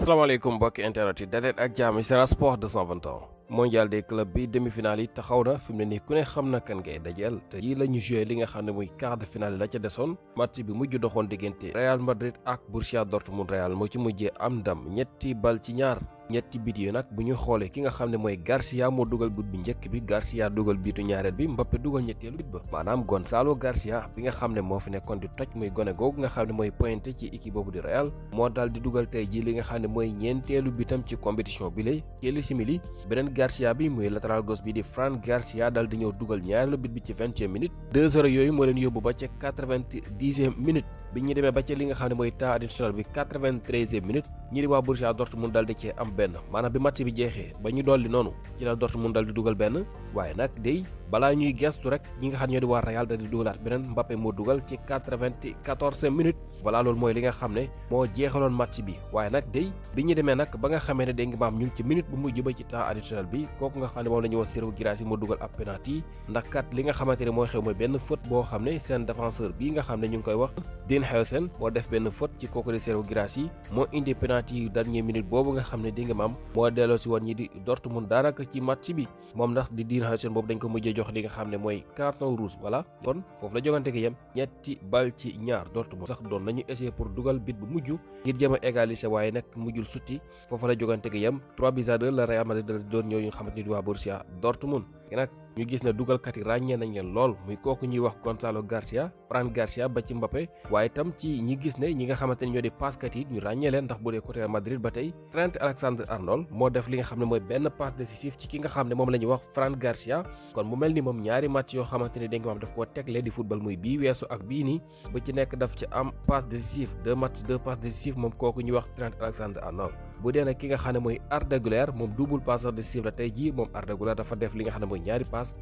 salaamaaleykum mbokki internet yi daleen ak jàmm ci Sport 221 mondial des clubs bi demi-finale yi taxaw na fi mu ne nii ku ne xam na kan ngay dajeel te yii la ñu joué li nga xam ne muy quart de finale la ca desoon match bi mujj doxoon diggante Real Madrid ak Borussia Dortmund. Real moo ci mujjee am ndam ñetti bal ci ñaar. ñetti bit yi nag bu ñu xoolee ki nga xam ne mooy Garcia moo dugal but bi njëkk bi, Garcia dugal bitu ñaareel bi, Mbappé dugal ñetteelu bit ba. maanaam Gonzalo Garcia bi nga xam ne moo fi nekkoon di toj muy gone googu nga xam ne mooy pointé ci équipe boobu di Real moo daal di dugal tey ji li nga xam ne mooy ñeenteelu bitam ci compétition bi lay kéeli simili. beneen Garcia bi muy latéral gauche bi di Fran Garcia daal di ñëw dugal ñaareelu bit bi ci 20e minute. 2-0 yooyu moo leen yóbbu ba ca 90e minute bi ñu demee ba ca li nga xam ne mooy temps additionnel bi 93e minute ñi di waa Borussia Dortmund daal di cee am benn, maanaam bi match bi jeexee ba ñu dolli noonu ci la Dortmund daal di dugal benn. waaye nag day balaa ñuy gestu rek ñi nga xam ne ñoo di waa Real daal di dugalaat beneen, Mbappé moo dugal ci 94e minute. voilà loolu mooy li nga xam ne moo jeexaloon match bi. waaye nag day bi ñu demee nag ba nga xamee ne dégg nga maam ñu ngi ci minute bu mujj ba ci temps additionnel bi kooku nga xam ne moom la ñuy wax Serhou Guirassy moo dugal ab penalty ndax kat li nga xamante ne mooy xew mooy benn faute boo xam ne seen défenseur bii nga xam ne ñu ngi koy wax Dinhausen moo def benn faute ci kooku di Serhou Guirassy moo indi penalty yu dernière minute boobu nga xam ne dégg nga maam moo delloo si woon ñi di Dortmund daanaka ci match bi. moom ndax di Dinhausen boobu dañ ko mujjee jox li nga xam ne mooy carton rouge. voilà kon foofu la jogante gi yem ñetti bal ci ñaar. Dortmund sax doon nañu essayer pour dugal bit bu mujj ngir jëm a égaliser waaye nag mujjul sutti. foofu la jogante gi yem 3-2 la Real Madrid doon ñëw ñu nga xamante ni di waa Borussia Dortmund. nag ñu gis ne dugalkat yi ràññee nañ leen lool muy kooku ñuy wax Gonzalo Garcia, Fran Garcia ba ci Mbappé. waaye itam ci ñi gis ne ñi nga xamante ni ñoo di paskat yi ñu ràññee leen ndax bu dee côté Madrid ba tey Trent Alexander-Arnold moo def li nga xam ne mooy benn passe décisif ci ki nga xam ne moom la ñuy wax Fran Garcia. kon mu mel ni moom ñaari match yoo xamante ni dañ ko am daf koo tegle di football muy bii weesu ak bii nii ba ci nekk daf ci am passe décisif 2 matchs 2 passes décisif moom kooku ñuy wax Trent Alexander-Arnold. bu dee nag ki nga xam ne mooy Arda Güler moom double passeur décisif la tey jii moom Arda Güler dafa def li nga xam ne mooy ñaari passe.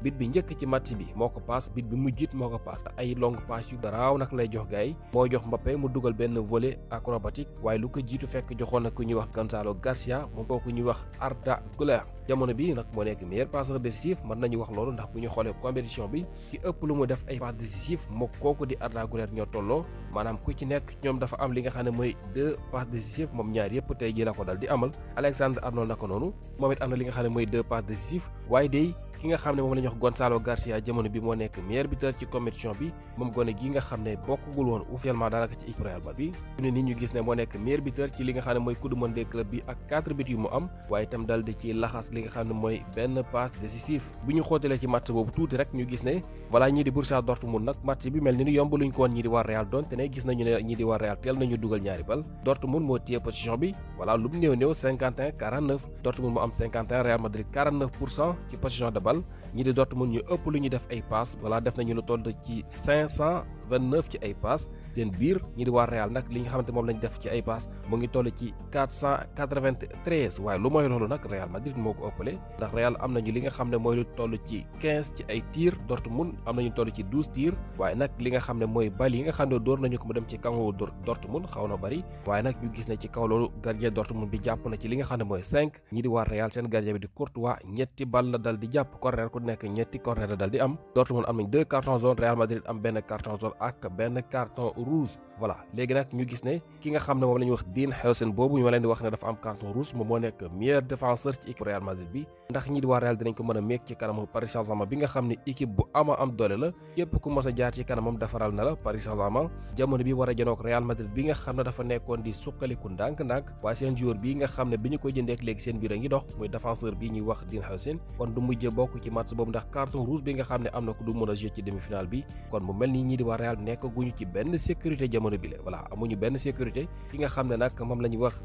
bit bi njëkk ci match bi moo ko paas, bit bi mujjit moo ko paas ay longue passe yu garaaw nag lay jox gars yi moo jox Mbappé mu dugal benn volet acrobatique. waaye lu ko jiitu fekk joxoon na ku ñuy wax Gonzalo Garcia moom kooku ñuy wax Arda Güler. jamono bi nag moo nekk meilleur passeur décisif mën nañu wax loolu ndax bu ñu xoolee compétition bi ci ëpp lu mu def ay passe décisif moo kooku di Arda Güler ñoo tolloo, maanaam ku ci nekk ñoom dafa am li nga xam ne mooy 2 passes décisif moom ñaar yëpp tey ji la ko dal di amal. Alexander-Arnold naka noonu moom it am na li nga xam ne mooy 2 passes décisif. waaye day ki nga xam ne moom la ñuy wax Gonzalo Garcia jamono bi moo nekk meilleur buteur ci compétition bi moom gone gi nga xam ne bokkugul woon officiellement daanaka ci équipe Real Madrid bi ñu ne ni ñu gis ne moo nekk meilleur buteur ci li nga xam ne mooy coupe du monde des clubs bi ak 4 buts yu mu am. waaye itam dal di ci laxas li nga xam ne mooy benn passe décisif. bu ñu xóotalee ci match boobu tuuti rek ñu gis ne voilà ñii di Borussia Dortmund nag match bi mel ni ni yomb luñ ko woon ñii di waa Real donte ne gis nañu ne ñii di waa Real teel nañu dugal ñaari bal. Dortmund moo téye position bi voilà lu mu néew 51-49 Dortmund moo am 51 Real Madrid 49% ci position de balle. ñii di Dortmund ñu ëpp lu ñu def ay passe voilà def nañu lu toll ci 529 ci ay passe seen biir. ñi di waa Real nag li nga xamante moom lañ def ci ay passe mu ngi toll ci 493. waaye lu mooy loolu nag Real Madrid moo ko ëppale ndax Real am nañu li nga xam ne mooy lu toll ci 15 ci ay tir, Dortmund am nañu toll ci 12 tir. waaye nag li nga xam ne mooy bal yi nga xam ne door nañu ko mu dem ci kangu Dortmund xaw na bari. waaye nag ñu gis ne ci kaw loolu gardien Dortmund bi jàpp na ci li nga xam ne mooy 5. ñi di waa Real seen gardien bi di Courtois ñetti bal la dal di jàpp corner ku nekk ñetti corner la dal di am. Dortmund am nañ 2 cartons jaunes, Real Madrid am benn carton jaune ak benn carton rouge. voilà léegi nag ñu gis ne ki nga xam ne moom la ñuy wax Dinhausen boobu ñu leen di wax ne dafa am carton rouge moom moo nekk meilleur défenseur ci équipe Real Madrid bi ndax ñi di waa Real dinañ ko mën a meeg ci kanamu Paris Saint-Germain bi nga xam ne équipe bu ama am doole la képp ku mos a jaar ci kanamam defaral na la. Paris Saint-Germain jamono bi war a janook Real Madrid bi nga xam ne dafa nekkoon di suqaliku ndànk-ndànk waaye seen joueur bi nga xam ne bi ñu koy jëndeek léegi seen biir a ngi dox muy défenseur bi ñuy wax Dinhausen kon du mujjee bokk ci match boobu ndax carton rouge bi nga xam ne am na ko du mën a jouer ci demi-finale bi. kon mu mel ni ñi di waa Real nekk guñu ci benn sécurité jamono bi la voilà amuñu benn sécurité. ki nga xam ne nag moom la ñuy wax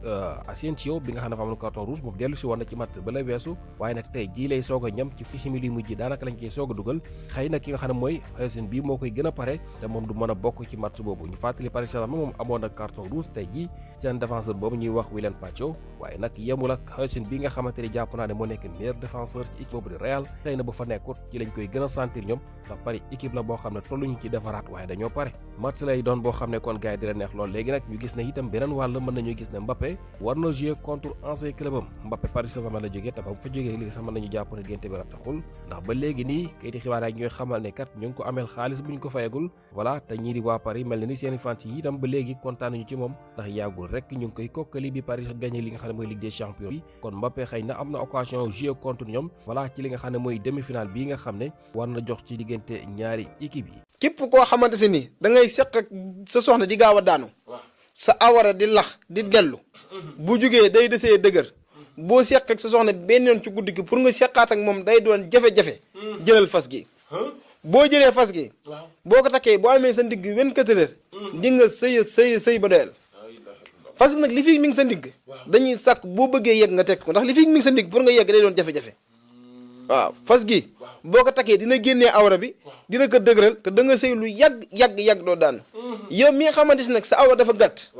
Asensio bi nga xam ne dafa am carton rouge moom dellu si woon na ci match ba lay weesu waaye nag tey jii lay soog a ñam ci simili mujj daanaka lañ koy soog a dugal. xëy na ki nga xam ne mooy Heusen bi moo koy gën a pare te moom du mën a bokk ci match boobu. ñu fàttali Paris Saint-Germain moom amoon na carton rouge tey jii seen défenseur boobu ñuy wax Willian Pacho waaye nag yemul ak Heusen bi nga xamante ni jàpp naa ne moo nekk meilleur défenseur ci équipe boobu di Real xëy na bu fa nekkut ci lañ koy gën a sentir ñoom ndax Paris équipe la boo xam ne tolluñu ci defaraat waaye dañoo pare match lay doon boo xam ne kon gars yi dina neex lool léegi nag ñu gis ne itam beneen wàll mën nañu gis ne Mbappé war na jouer contre ancien club am Mbappé Paris Saint-Germain la jógee te ba mu fa jógee léegi sax mën nañu jàpp ne diggante bi rattaxul ndax ba léegi nii kayiti xibaar yi ñooy xamal ne kat ñu ngi ko ameel xaalis bu ñu ko fayagul voilà te ñii di waa Paris mel na ni seeni fans yi itam ba léegi kontaan nañu ci moom ndax yàggul rek ñu ngi koy kokkali bi Paris gagné li nga xam ne mooy Ligue des Champions bi kon Mbappé xëy na am na occasion jouer contre ñoom voilà ci li nga xam ne mooy demi-finale bii nga xam ne war na jox ci diggante ñaari équipe yi. képp koo xamante si ni da ngay seq ak sa soxna di gaaw a daanu sa awara di lax di dellu bu jugee day desee dëgër boo seq ak sa soxna benn yoon ci guddi gi pour nga seqaat ak moom day doon jafe-jafe jëlal fas gi boo jëlee fas gi boo ko takkee boo amee sa ndigg 24 heures di nga sëy ba doyal fas gi nag li fi mi ngi sa ndigg dañuy sàkk boo bëggee yegg nga tekk ko ndax li fi mi ngi sa ndigg pour nga yegg day doon jafe-jafe waaw fas gi boo ko takkee dina génnee awra bi dina ko dëgëral te da nga sëy lu yàgg doo daan yow mi nga xamante si nag sa awra dafa gàtt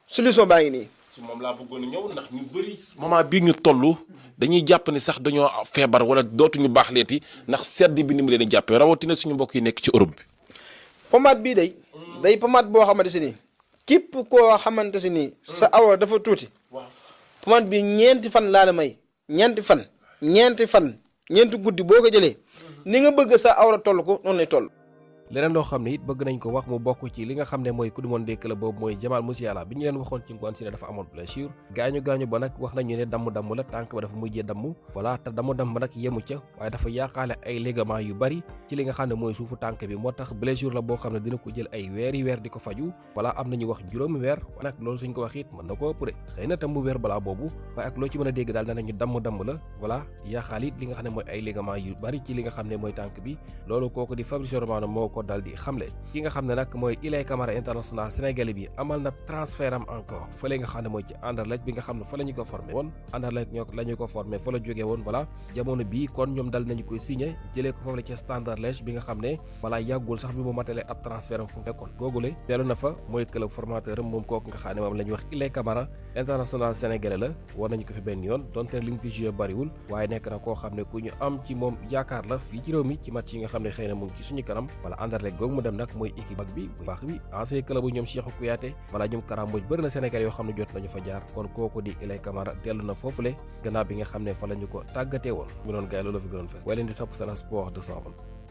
solution baa ngi nii ci moom laa bëggoon a ñëw ndax ñu bëri moment bii ñu toll dañuy jàpp ni sax dañoo feebar wala dootuñu baax leeti ndax sedd bi ni mu leen di jàppee rawatina suñu mbokk yi nekk ci Europe bi pomade bii day pomade boo xamante si nii képp koo xamante si nii sa awra dafa tuuti pomade bi ñeenti fan laa la may ñeenti guddi boo ko jëlee ni nga bëgg sa awra toll ko noonu lay toll. leneen loo xam ne it bëgg nañ ko wax mu bokk ci li nga xam ne mooy coupe du monde des clubs boobu mooy Jamal Musiala bi ñu leen waxoon ci ngoon si ne dafa amoon blessure gaañu ba nag wax nañu ne damm la tànk ba dafa mujjee damm voilà te damm ba nag yemu ca waaye dafa yàqaale ay ligaments yu bari ci li nga xam ne mooy suufu tànk bi moo tax blessure la boo xam ne dina ko jël ay weer di ko faju voilà am nañu wax juróomi weer waaye nag loolu suñ ko wax it mën na ko ëpp de xëy na tam mu weer balaa boobu waaye ak loo ci mën a dégg daal danañu damm la voilà yàqaal it li nga xam ne mooy ay ligaments yu bari ci li nga xam ne mooy tànk bi loolu kooku di Fabrizio Romano moo ko dal di xamle ki nga xam ne nag mooy Ilay Camara international sénégalais bi amal na transfert am encore fële nga xam ne mooy ci Anderlecht bi nga xam ne fa la ñu ko formé woon Anderlecht ñoo la ñu ko formé fa la jógee woon voilà jamono bii kon ñoom dal nañu koy signé jëlee ko foofu la ci Standard Liège bi nga xam ne voilà yàggul sax bi mu matalee ab transfert am foofu fekkoon googule dellu na fa mooy club formateur am moom kooku nga xam ne moom la ñuy wax Ilay Camara international sénégalais la war nañu ko fi benn yoon donte li mu fi joué bariwul waaye nekk na koo xam ne ku ñu am ci moom yaakaar la fii ci réew mi ci match yi nga xam ne xëy na mu ngi ci suñu kanam wala Anderlecht googu mu dem nag mooy équipe bag bi bu baax bi ancien club bu ñoom Cheikhou Kouyaté wala ñoom Kara Mbodj bëri na Sénégal yoo xam ne jot nañu fa jaar kon kooku di Ilay Camara dellu na foofule gannaaw bi nga xam ne fa la ñu ko tàggatee woon mu doon gaay loolu fi gënoon fes waaye leen di topp Sen Sport 220